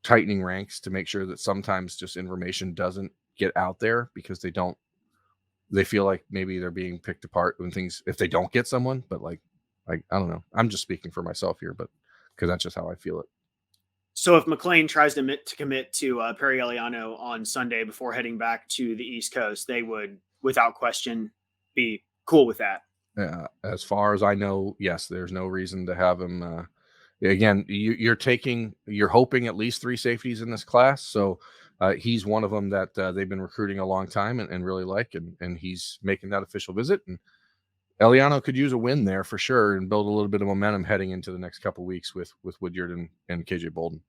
tightening ranks to make sure that sometimes just information doesn't get out there because they feel like maybe they're being picked apart if they don't get someone, but like I don't know. I'm just speaking for myself here, but because that's just how I feel it. So if McLean tries to commit to Perry Eliano on Sunday before heading back to the East Coast, they would, without question, be cool with that. As far as I know, yes, there's no reason to have him. Again, you're hoping at least 3 safeties in this class. So he's one of them that they've been recruiting a long time and really like, and he's making that official visit. And Eliano could use a win there for sure and build a little bit of momentum heading into the next couple of weeks with Woodyard and KJ Bolden.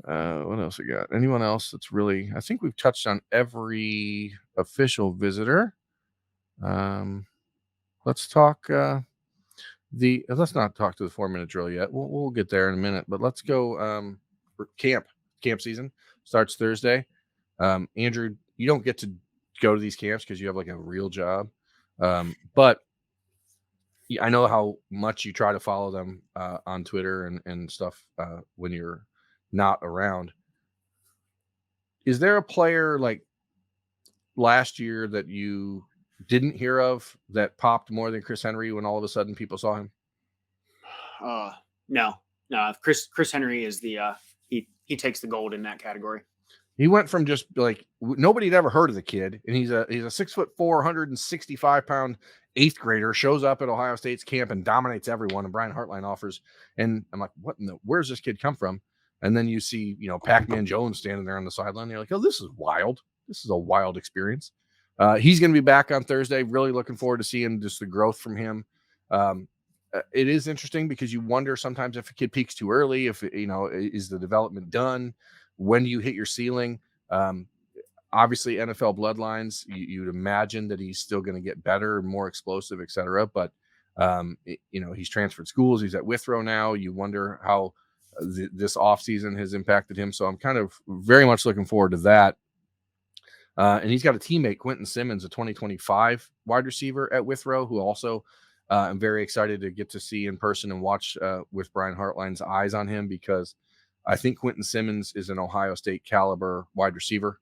What else we got? Anyone else that's really, I think we've touched on every official visitor. Let's talk let's not talk to the 4-minute drill yet. We'll get there in a minute, but let's go for camp season starts Thursday. Andrew, you don't get to go to these camps because you have like a real job. But I know how much you try to follow them on Twitter and stuff when you're not around. Is there a player like last year that you didn't hear of that popped more than Chris Henry when all of a sudden people saw him? No. Chris Henry is the he takes the gold in that category. He went from just like nobody had ever heard of the kid, and he's a 6'4", 165-pound 8th grader, shows up at Ohio State's camp and dominates everyone. And Brian Hartline offers, and I'm like, where's this kid come from? And then you see, Pac-Man Jones standing there on the sideline. You're like, oh, this is wild. This is a wild experience. He's going to be back on Thursday. Really looking forward to seeing just the growth from him. It is interesting because you wonder sometimes if a kid peaks too early, if, is the development done? When do you hit your ceiling? Obviously, NFL bloodlines, you'd imagine that he's still going to get better, more explosive, et cetera. But, he's transferred schools. He's at Withrow now. You wonder how this offseason has impacted him. So I'm kind of very much looking forward to that. And he's got a teammate, Quentin Simmons, a 2025 wide receiver at Withrow, who also I'm very excited to get to see in person and watch with Brian Hartline's eyes on him, because I think Quentin Simmons is an Ohio State caliber wide receiver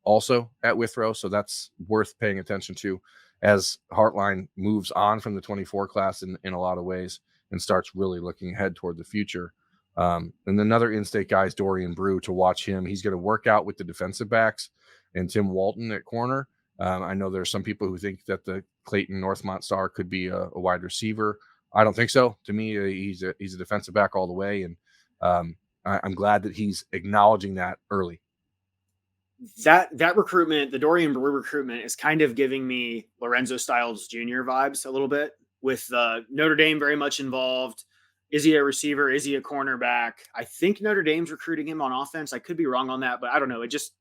also at Withrow. So that's worth paying attention to as Hartline moves on from the 24 class in a lot of ways and starts really looking ahead toward the future. And another in-state guy is Dorian Brew, to watch him. He's going to work out with the defensive backs and Tim Walton at corner. I know there's some people who think that the Clayton Northmont star could be a wide receiver. I don't think so. To me, he's a defensive back all the way. And I'm glad that he's acknowledging that early. That recruitment, the Dorian Brew recruitment, is kind of giving me Lorenzo Styles Jr. vibes a little bit, with Notre Dame very much involved. Is he a receiver? Is he a cornerback? I think Notre Dame's recruiting him on offense. I could be wrong on that, but I don't know. It just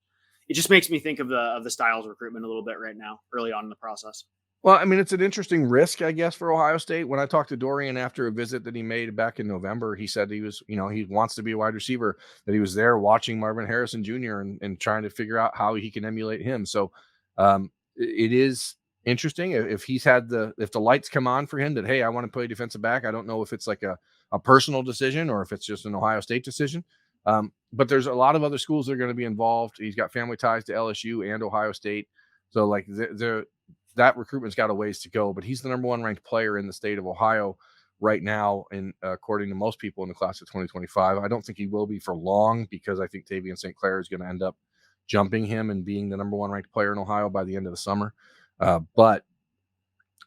makes me think of the Styles recruitment a little bit right now, early on in the process. Well, I mean, it's an interesting risk, I guess, for Ohio State. When I talked to Dorian after a visit that he made back in November, he said he was, he wants to be a wide receiver, that he was there watching Marvin Harrison Jr. and trying to figure out how he can emulate him. So it is interesting if if the lights come on for him that, hey, I want to play defensive back. I don't know if it's like a personal decision or if it's just an Ohio State decision. But there's a lot of other schools that are going to be involved. He's got family ties to LSU and Ohio State. So like that recruitment's got a ways to go, but he's the number one ranked player in the state of Ohio right now. And according to most people in the class of 2025, I don't think he will be for long, because I think Tavian St. Clair is going to end up jumping him and being the number one ranked player in Ohio by the end of the summer. But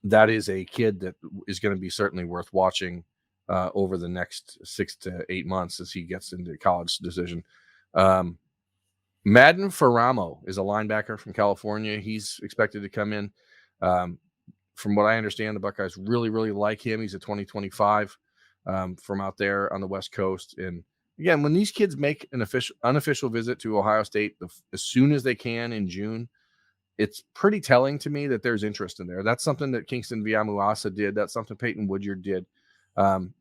that is a kid that is going to be certainly worth watching over the next 6 to 8 months as he gets into college decision. Madden Faramo is a linebacker from California. He's expected to come in. From what I understand, the Buckeyes really, really like him. He's a 2025 from out there on the West Coast. And again, when these kids make an unofficial visit to Ohio State as soon as they can in June, it's pretty telling to me that there's interest in there. That's something that Kingston Viamuasa did. That's something Peyton Woodyard did. And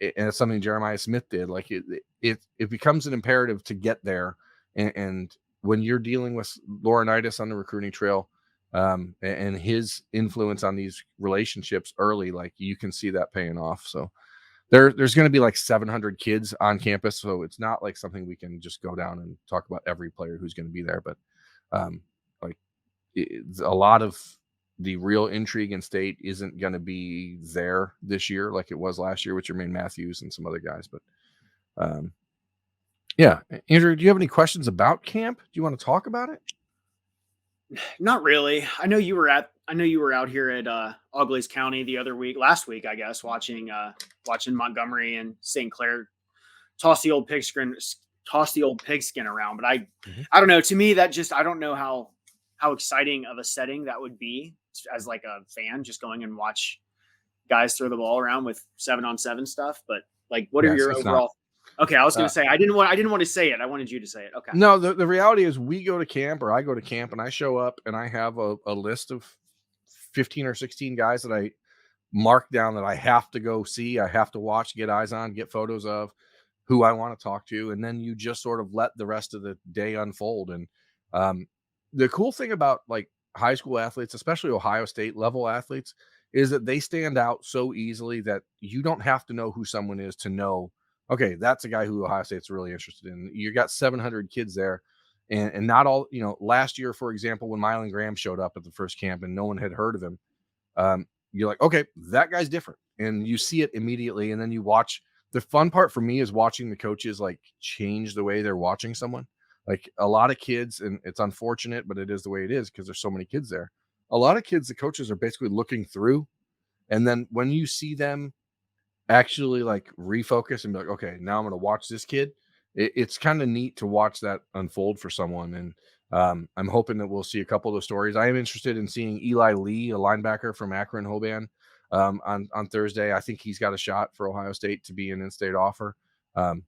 it's something Jeremiah Smith did. Like it becomes an imperative to get there. And when you're dealing with Laurinaitis on the recruiting trail, and his influence on these relationships early, like you can see that paying off. So there's going to be like 700 kids on campus. So it's not like something we can just go down and talk about every player who's going to be there. But a lot of the real intrigue in state isn't going to be there this year like it was last year with Jermaine Matthews and some other guys. But yeah, Andrew, do you have any questions about camp? Do you want to talk about it? Not really. I know you were out here at Auglaize County last week, I guess, watching Montgomery and St. Clair toss the old pigskin around. But I don't know. To me, I don't know how exciting of a setting that would be as like a fan, just going and watch guys throw the ball around with 7-on-7 stuff. But like, what are your overall? Okay, I was going to say I didn't want to say it. I wanted you to say it. Okay. No, the reality is we go to camp, or I go to camp, and I show up and I have a list of 15 or 16 guys that I mark down that I have to go see, I have to watch, get eyes on, get photos of, who I want to talk to, and then you just sort of let the rest of the day unfold. And the cool thing about like high school athletes, especially Ohio State level athletes, is that they stand out so easily that you don't have to know who someone is to know, okay, that's a guy who Ohio State's really interested in. You got 700 kids there, and not all, last year, for example, when Mylan Graham showed up at the first camp and no one had heard of him, you're like, okay, that guy's different. And you see it immediately. And then you watch. The fun part for me is watching the coaches like change the way they're watching someone. Like a lot of kids, and it's unfortunate, but it is the way it is because there's so many kids there. A lot of kids, the coaches are basically looking through. And then when you see them actually like refocus and be like, okay, now I'm going to watch this kid, it's kind of neat to watch that unfold for someone. And I'm hoping that we'll see a couple of those stories. I am interested in seeing Eli Lee, a linebacker from Akron Hoban, on Thursday. I think he's got a shot for Ohio State to be an in-state offer. And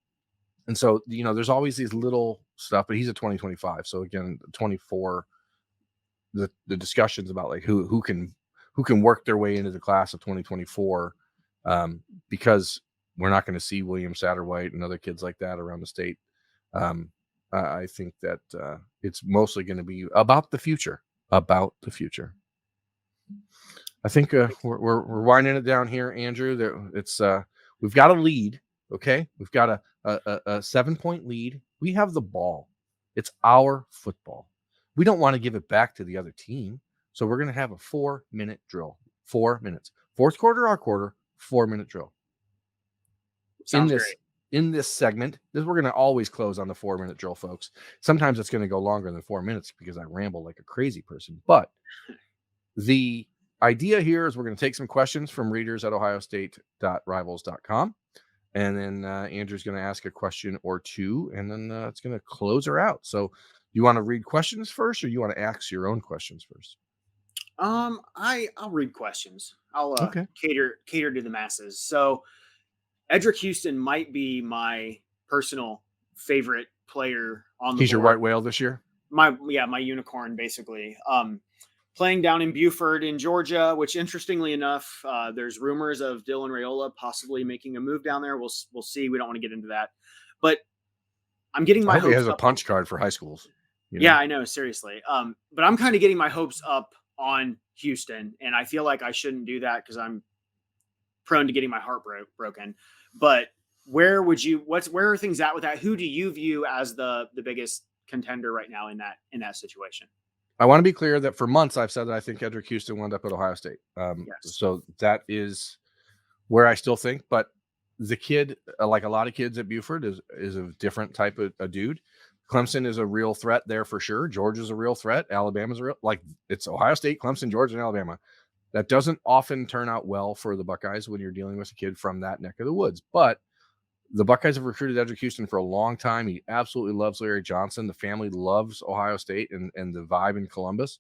so, there's always these little stuff, but he's a 2025. So again, 24, the discussions about like who can work their way into the class of 2024, because we're not going to see William Satterwhite and other kids like that around the state. I think that it's mostly going to be about the future. I think we're winding it down here, Andrew. It's we've got a lead. Okay, we've got a 7-point lead. We have the ball. It's our football. We don't want to give it back to the other team, so we're going to have a 4-minute drill. 4 minutes. Fourth quarter, our quarter. 4-minute drill. Sounds great. In this segment, we're going to always close on the 4-minute drill, folks. Sometimes it's going to go longer than 4 minutes because I ramble like a crazy person. But the idea here is we're going to take some questions from readers at ohiostate.rivals.com. And then Andrew's going to ask a question or two, and then it's going to close her out. So You want to read questions first, or you want to ask your own questions first? I'll read questions. I'll Okay. cater to the masses. So Edric Houston might be my personal favorite player on the He's your board. white whale this year? My unicorn, basically. Playing down in Buford in Georgia, which interestingly enough, there's rumors of Dylan Raiola possibly making a move down there. We'll see. We don't want to get into that, but I'm getting I my hope he hopes has a up. punch card for high schools. Yeah, I know, seriously. But I'm kind of getting my hopes up on Houston, and I feel like I shouldn't do that because I'm prone to getting my heart broken. But where are things at with that? Who do you view as the biggest contender right now in that situation? I want to be clear that for months I've said that I think Edric Houston wound up at Ohio State. Yes. So that is where I still think, but the kid, like a lot of kids at Buford, is a different type of a dude. Clemson is a real threat there for sure. Georgia's a real threat. Alabama's a real, like, it's Ohio State, Clemson, Georgia, and Alabama. That doesn't often turn out well for the Buckeyes when you're dealing with a kid from that neck of the woods. But the Buckeyes have recruited Edric Houston for a long time. He absolutely loves Larry Johnson. The family loves Ohio State and the vibe in Columbus.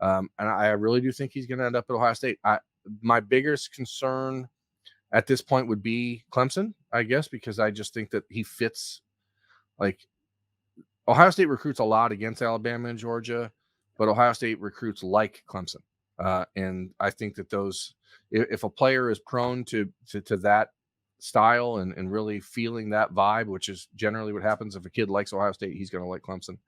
And I really do think he's going to end up at Ohio State. My biggest concern at this point would be Clemson, I guess, because I just think that he fits. Like, Ohio State recruits a lot against Alabama and Georgia, but Ohio State recruits like Clemson. And I think that if a player is prone to that style and really feeling that vibe, which is generally what happens if a kid likes Ohio State, he's going to like Clemson.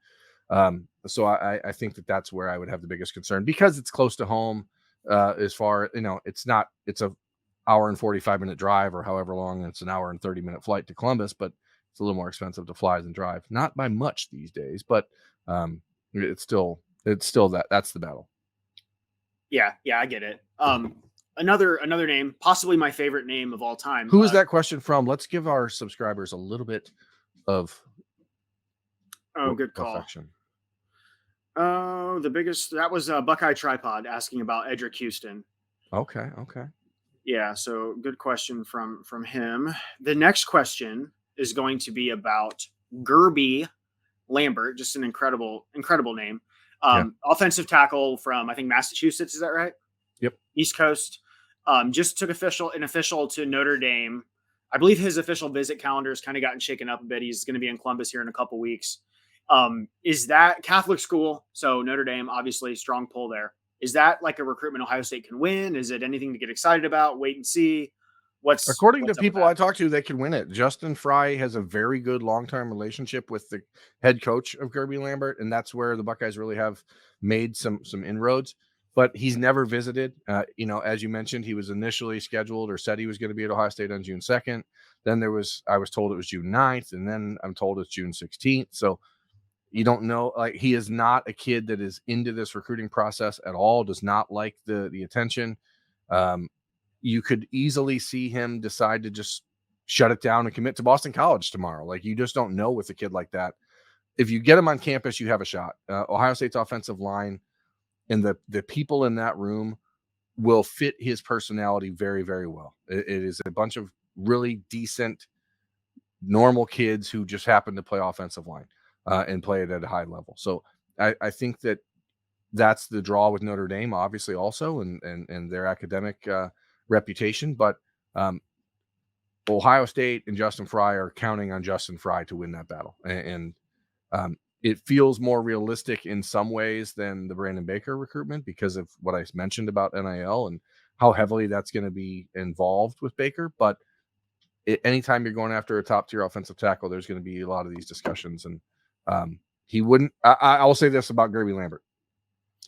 So I think that that's where I would have the biggest concern, because it's close to home. As far, it's a hour and 45-minute drive, or however long. It's an hour and 30-minute flight to Columbus, but it's a little more expensive to fly than drive. Not by much these days, but it's still that's the battle. Yeah, I get it. Another name, possibly my favorite name of all time. Who is that question from? Let's give our subscribers a little bit of good call. affection. Oh, that was Buckeye Tripod asking about Edric Houston. Okay. Yeah, so good question from him. The next question is going to be about Gerby Lambert, just an incredible name. Offensive tackle from, I think, Massachusetts. Is that right? Yep. East Coast. Just took an official to Notre Dame. I believe his official visit calendar has kind of gotten shaken up a bit. He's going to be in Columbus here in a couple weeks. Is that Catholic school? So Notre Dame, obviously, strong pull there. Is that like a recruitment Ohio State can win? Is it anything to get excited about? Wait and see. According to people I talked to, they can win it. Justin Fry has a very good long-term relationship with the head coach of Gerby Lambert, and that's where the Buckeyes really have made some inroads. But he's never visited. As you mentioned, he was initially scheduled or said he was going to be at Ohio State on June 2nd. Then I was told it was June 9th, and then I'm told it's June 16th. So you don't know. Like, he is not a kid that is into this recruiting process at all. Does not like the attention. You could easily see him decide to just shut it down and commit to Boston College tomorrow. Like, you just don't know with a kid like that. If you get him on campus, you have a shot. Ohio State's offensive line and the people in that room will fit his personality very, very well. It is a bunch of really decent, normal kids who just happen to play offensive line and play it at a high level. So I think that's the draw with Notre Dame, obviously, also, and their academic reputation. But Ohio State and Justin Fry are counting on Justin Fry to win that battle. And it feels more realistic in some ways than the Brandon Baker recruitment because of what I mentioned about NIL and how heavily that's going to be involved with Baker. But anytime you're going after a top-tier offensive tackle, there's going to be a lot of these discussions. And he wouldn't – I will say this about Gerby Lambert.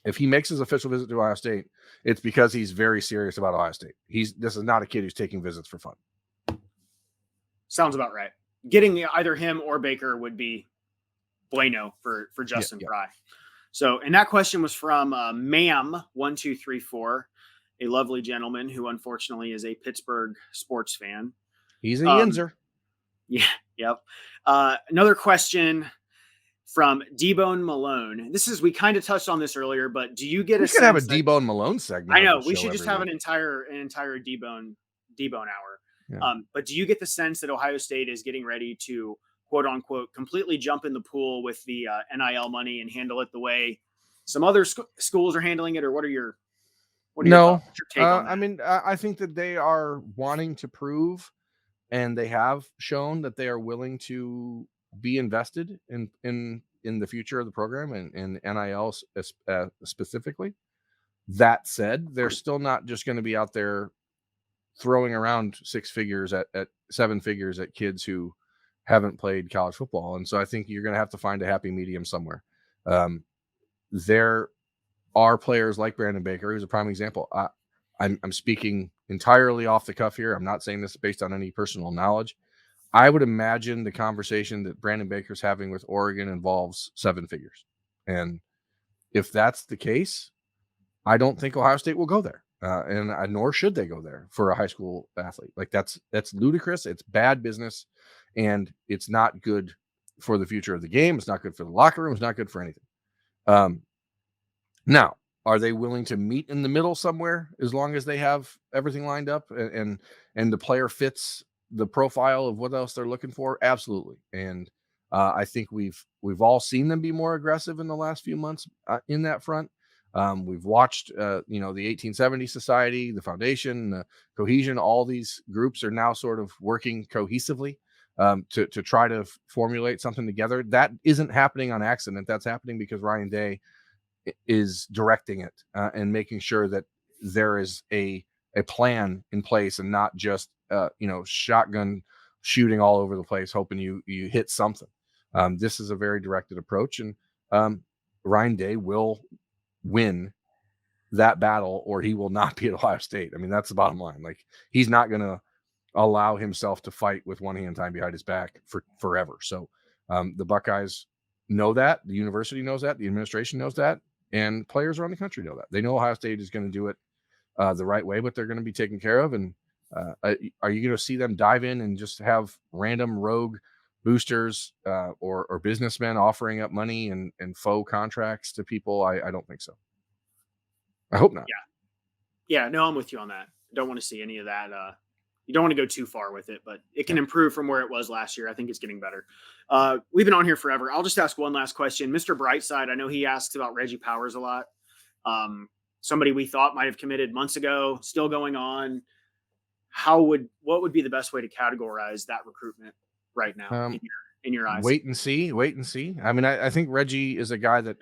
If he makes his official visit to Ohio State, it's because he's very serious about Ohio State. This is not a kid who's taking visits for fun. Sounds about right. Getting either him or Baker would be bueno for Justin Fry. So, and that question was from Ma'am1234, a lovely gentleman who unfortunately is a Pittsburgh sports fan. He's a Yinzer. Yeah. Yep. Another question from D-Bone Malone. We kind of touched on this earlier, but do you get a sense? We could have a D-Bone Malone segment. I know. We should just have an entire D-Bone hour. Yeah. But do you get the sense that Ohio State is getting ready to quote unquote completely jump in the pool with the NIL money and handle it the way some other schools are handling it, or what are your No, thoughts? What's your take on I that? mean, I think that they are wanting to prove, and they have shown that they are willing to be invested in the future of the program and NIL specifically. That said, they're still not just going to be out there throwing around six figures at seven figures at kids who haven't played college football. And so I think you're going to have to find a happy medium somewhere. There are players like Brandon Baker, who's a prime example. I'm speaking entirely off the cuff here. I'm not saying this based on any personal knowledge. I would imagine the conversation that Brandon Baker's having with Oregon involves seven figures. And if that's the case, I don't think Ohio State will go there. And nor should they go there for a high school athlete. Like that's ludicrous. It's bad business, and it's not good for the future of the game. It's not good for the locker room. It's not good for anything. Now, are they willing to meet in the middle somewhere as long as they have everything lined up and the player fits the profile of what else they're looking for? Absolutely. And I think we've all seen them be more aggressive in the last few months in that front. We've watched, the 1870 Society, the Foundation, the Cohesion. All these groups are now sort of working cohesively to try to formulate something together. That isn't happening on accident. That's happening because Ryan Day is directing it and making sure that there is a plan in place and not just shotgun shooting all over the place hoping you hit something. This is a very directed approach, and Ryan Day will win that battle or he will not be at Ohio State. I mean, that's the bottom line. Like, he's not going to allow himself to fight with one hand tied behind his back for forever. So the Buckeyes know that, the university knows that, the administration knows that, and players around the country know that. They know Ohio State is going to do it the right way, but they're going to be taken care of. And are you going to see them dive in and just have random rogue boosters or businessmen offering up money and faux contracts to people? I don't think so. I hope not. Yeah, no, I'm with you on that. I don't want to see any of that. You don't want to go too far with it, but it can improve from where it was last year. I think it's getting better. We've been on here forever. I'll just ask one last question. Mr. Brightside, I know he asks about Reggie Powers a lot. Somebody we thought might have committed months ago, still going on. What would be the best way to categorize that recruitment right now in your eyes? Wait and see. I mean, I think Reggie is a guy that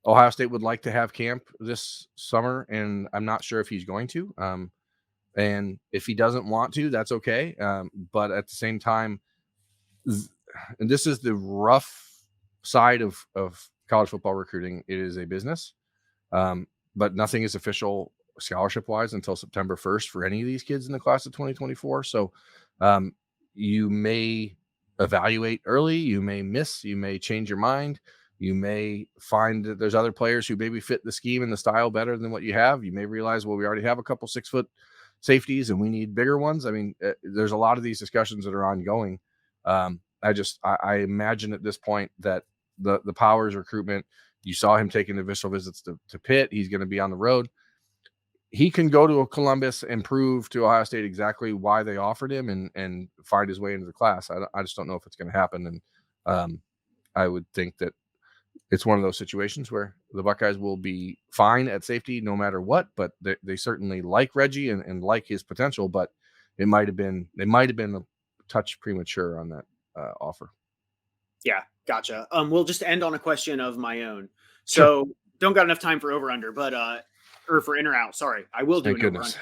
Ohio State would like to have camp this summer, and I'm not sure if he's going to. And if he doesn't want to, that's okay. But at the same time, and this is the rough side of college football recruiting. It is a business, but nothing is official scholarship-wise until September 1st for any of these kids in the class of 2024. So you may evaluate early, you may miss, you may change your mind. You may find that there's other players who maybe fit the scheme and the style better than what you have. You may realize, well, we already have a couple 6-foot safeties and we need bigger ones. I mean, there's a lot of these discussions that are ongoing. I imagine at this point that the Powers recruitment, you saw him taking official visits to Pitt. He's going to be on the road. He can go to Columbus and prove to Ohio State exactly why they offered him and find his way into the class. I just don't know if it's going to happen. And I would think that it's one of those situations where the Buckeyes will be fine at safety no matter what, but they certainly like Reggie and like his potential, but they might have been a touch premature on that offer. Yeah, gotcha. We'll just end on a question of my own. So sure. Don't got enough time for over under, but or for in or out. Sorry, I will do. Thank goodness.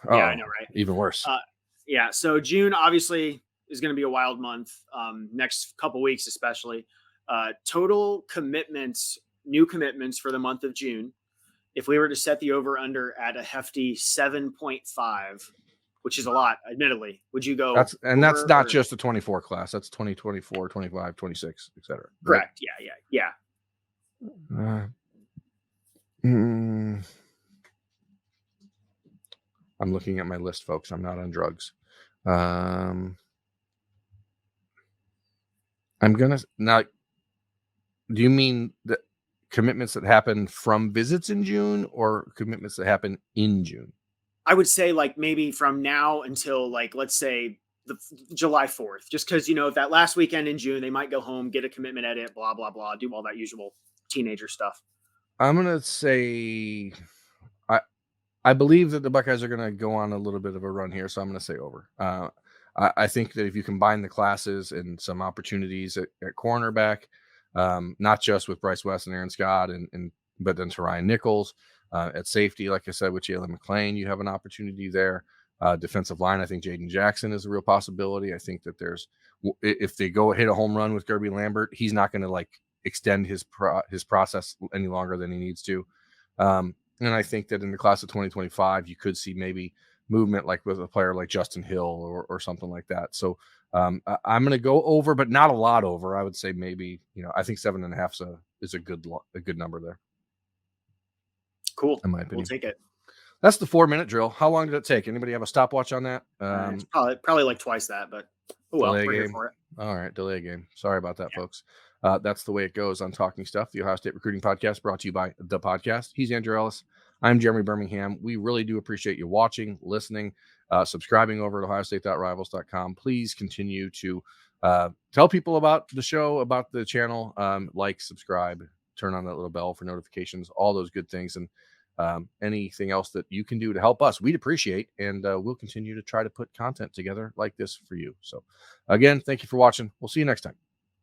Yeah, I know, right? Even worse. Yeah. So June obviously is going to be a wild month. Next couple weeks, especially. Total commitments, new commitments for the month of June. If we were to set the over under at a hefty 7.5, which is a lot, admittedly, would you go? That's not just the 24 class. That's 2024, 25, 26, et cetera. Correct. Right? Yeah. I'm looking at my list, folks. I'm not on drugs. I'm going to now. Do you mean the commitments that happen from visits in June or commitments that happen in June? I would say like maybe from now until like, let's say July 4th, just because that last weekend in June they might go home, get a commitment edit, blah blah blah, do all that usual teenager stuff. I'm gonna say I I believe that the Buckeyes are gonna go on a little bit of a run here, so I'm gonna say over. I think that if you combine the classes and some opportunities at cornerback, not just with Bryce West and Aaron Scott, and but then to Ryan Nichols at safety, like I said with Jalen McClain, you have an opportunity there. Defensive line, I think Jaden Jackson is a real possibility. I think that if they go hit a home run with Gerby Lambert, he's not going to like extend his process any longer than he needs to. And I think that in the class of 2025, you could see maybe movement like with a player like Justin Hill or something like that. So I'm going to go over, but not a lot over. I would say maybe, I think 7.5 is a good number there. Cool. In my We'll opinion. take it. That's the 4-minute drill. How long did it take? Anybody have a stopwatch on that? It's probably like twice that, but well, delay we're here game. for it. All right, delay game. Sorry about that, folks. That's the way it goes on Talking Stuff, the Ohio State Recruiting Podcast, brought to you by The Podcast. He's Andrew Ellis. I'm Jeremy Birmingham. We really do appreciate you watching, listening, subscribing over at OhioState.Rivals.com. Please continue to tell people about the show, about the channel, like, subscribe, turn on that little bell for notifications, all those good things, and anything else that you can do to help us, we'd appreciate, and we'll continue to try to put content together like this for you. So again, thank you for watching. We'll see you next time.